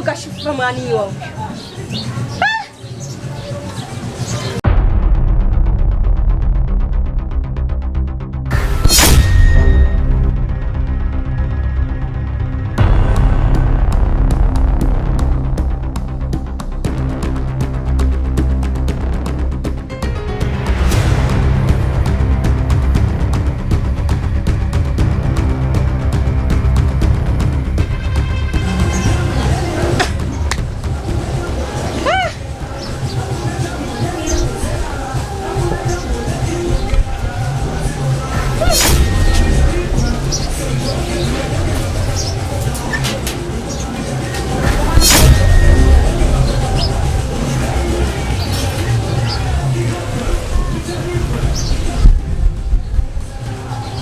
huyu kashifumaniwa huyu.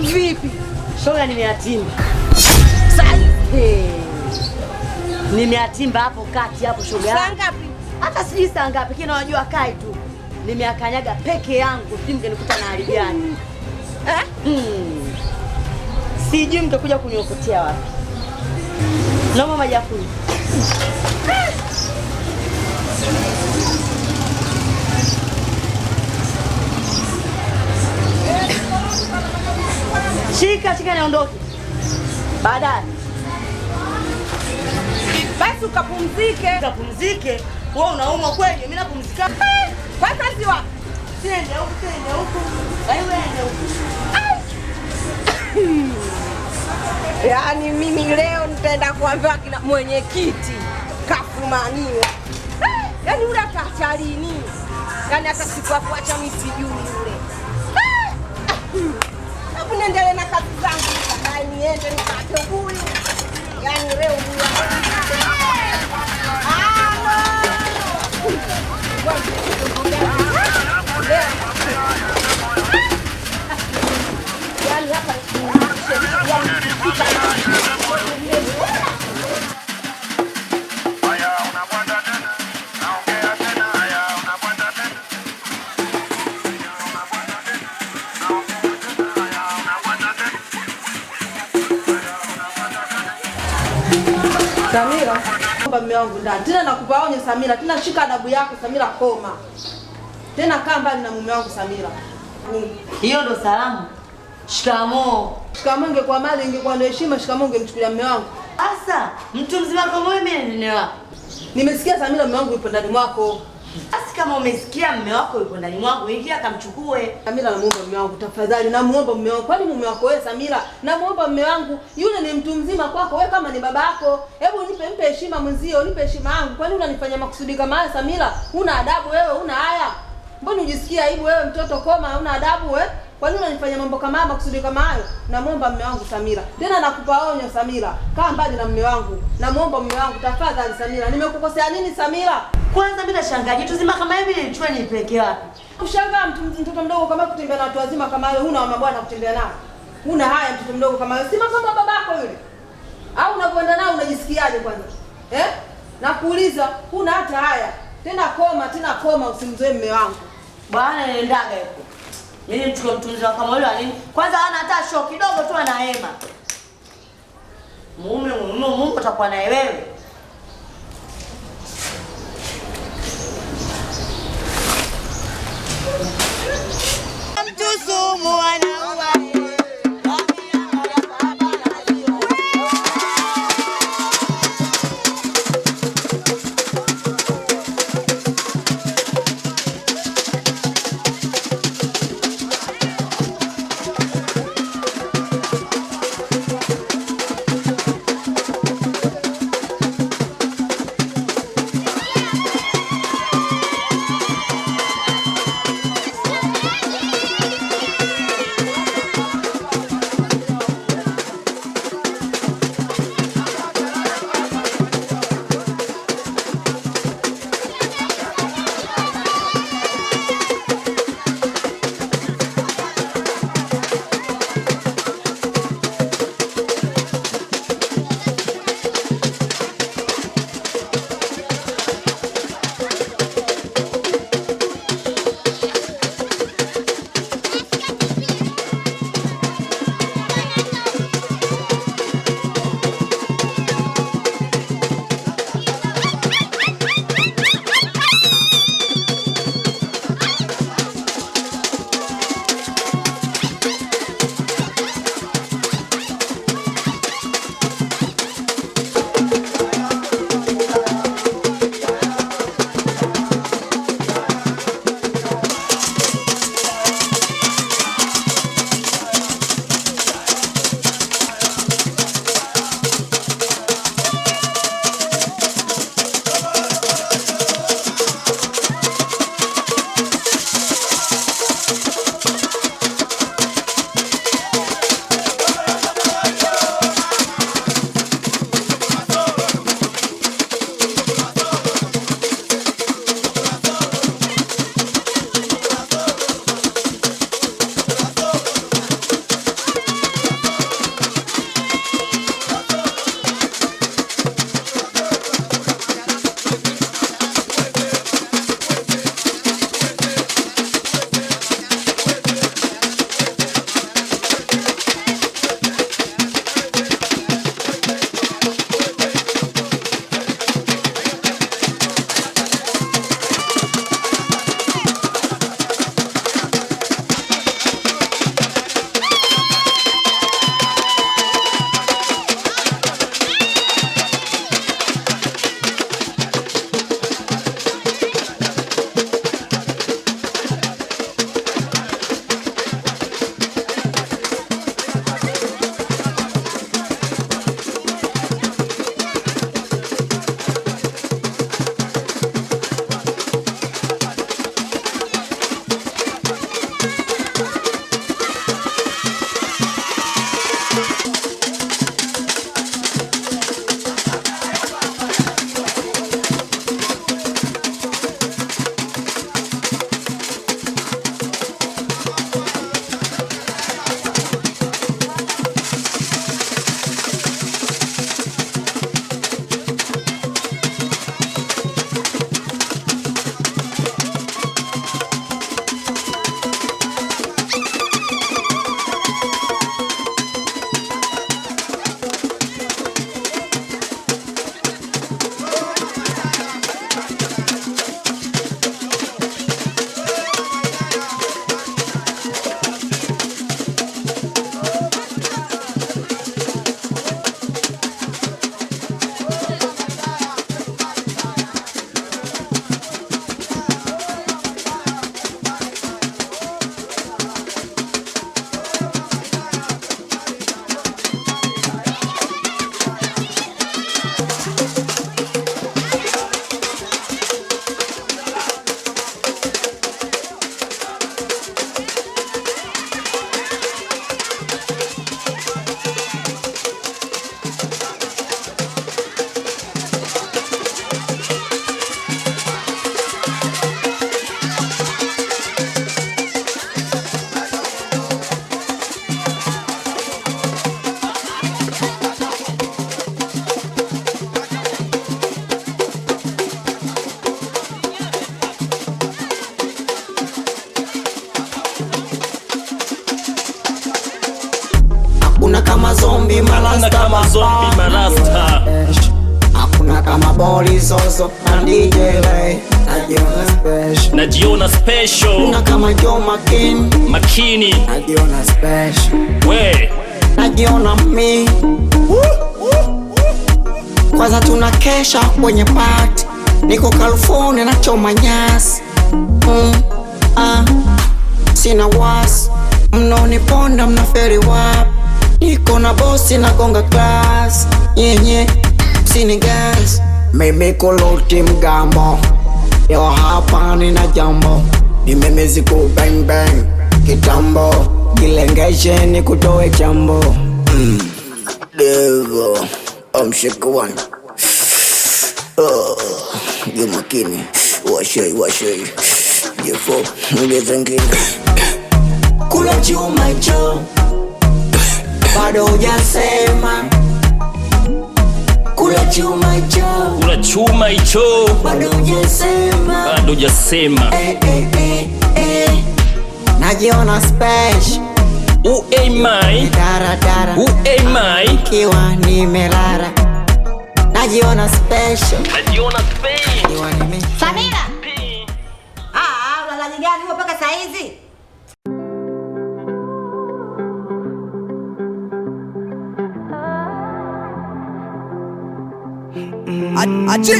Vipi? Shoga nimeatimba. Sasa Nimeatimba hapo kati hapo shoga. saa ngapi? Hata sijui saa ngapi, kina wajua kai tu. Nimeakanyaga peke yangu, simge nikuta na haribiani. Sijui mtakuja kuniokotea wapi. Naomba maji ya kunywa. Shika niondoke. Baadaye. Basi ukapumzike. Ukapumzike? Wewe unaumwa kweli? Mimi napumzika. Kwanza si wapi? Tende huko. Wewe ende huko. Yaani mimi leo nitaenda kuambiwa kina mwenyekiti kafumaniwa. Yaani ule ataacha lini? Yaani hata siku ya kuacha mimi sijui yule. Hebu niendelee na kazi zangu sasa, niende nipate huyu. Yaani leo huyu. Yaani hapa Samira, naomba mume wangu ndani. Tena nakupa onyo Samira, tena shika adabu yako Samira, koma. Tena kaa mbali na mume wangu Samira. Hiyo ndo salamu. Shikamoo. Shikamoo ingekuwa mali, ingekuwa ndio heshima, shikamoo ungemchukulia mume wangu. Asa, mtu mzima kama wewe mimi nene wapi? Nimesikia Samira mume wangu yupo ndani mwako. Basi kama umesikia mume wako yupo ndani mwangu, ingia akamchukue. Samira, namuomba mume wangu tafadhali, namuomba mume wangu. Kwani mume wako wewe Samira? Namuomba mume wangu, yule ni mtu mzima kwako, wewe kama ni baba yako. Hebu mpe heshima mwenzio, nipe heshima yangu. Kwani unanifanyia makusudi kama haya Samira? Una adabu wewe, una haya. Mbona unajisikia aibu wewe mtoto koma, una adabu wewe? Kwani unanifanyia mambo kama haya, makusudi kama hayo? Namuomba mume wangu Samira. Tena nakupa onyo Samira, kaa mbali na mume wangu. Namuomba mume wangu tafadhali Samira. Nimekukosea nini Samira? Kwanza mimi nashangaa jitu zima kama hivi nilichukua nipeleke wapi? Kushangaa mtoto mdogo kama kutembea na watu wazima kama wewe, huna mama bwana kutembea nao. Huna haya mtoto mdogo kama wewe. Sima kama babako yule. Au unakwenda nao unajisikiaje kwanza? Nakuuliza, huna hata haya. Tena koma usimzoe mume wangu. Bwana nendaga huko. Yeye mchukue mtu mzima kama yule alini. Kwanza hana hata show kidogo tu anahema. Mume utakuwa naye wewe. Mtu sumu anaua. Bolizozo na DJ Ray. Najiona special. Najiona special. Na kama Joe Makini. najiona special. We. Najiona me. Kwanza tunakesha kwenye party. Niko California na choma nyasi. Sina wasi. Mnoniponda mnaferi wapi. Niko na bosi na gonga glass. Yenye sini gas. Mimi kuloti mgambo. Yo hapa nina jambo. Nimemezi ku bang bang. Kitambo kilengeshe ni kutoe jambo. Devo amshikuwan. Yo makini. Washei Jefo ngezengine. Kula chuma hicho bado hujasema. Kula chuma hicho bado hujasema. Najiona special. Who am I? Dara Who am I? kiwa nimelara. Najiona special. Kiwa Samira. Unalala gani huko mpaka saa hizi? Ache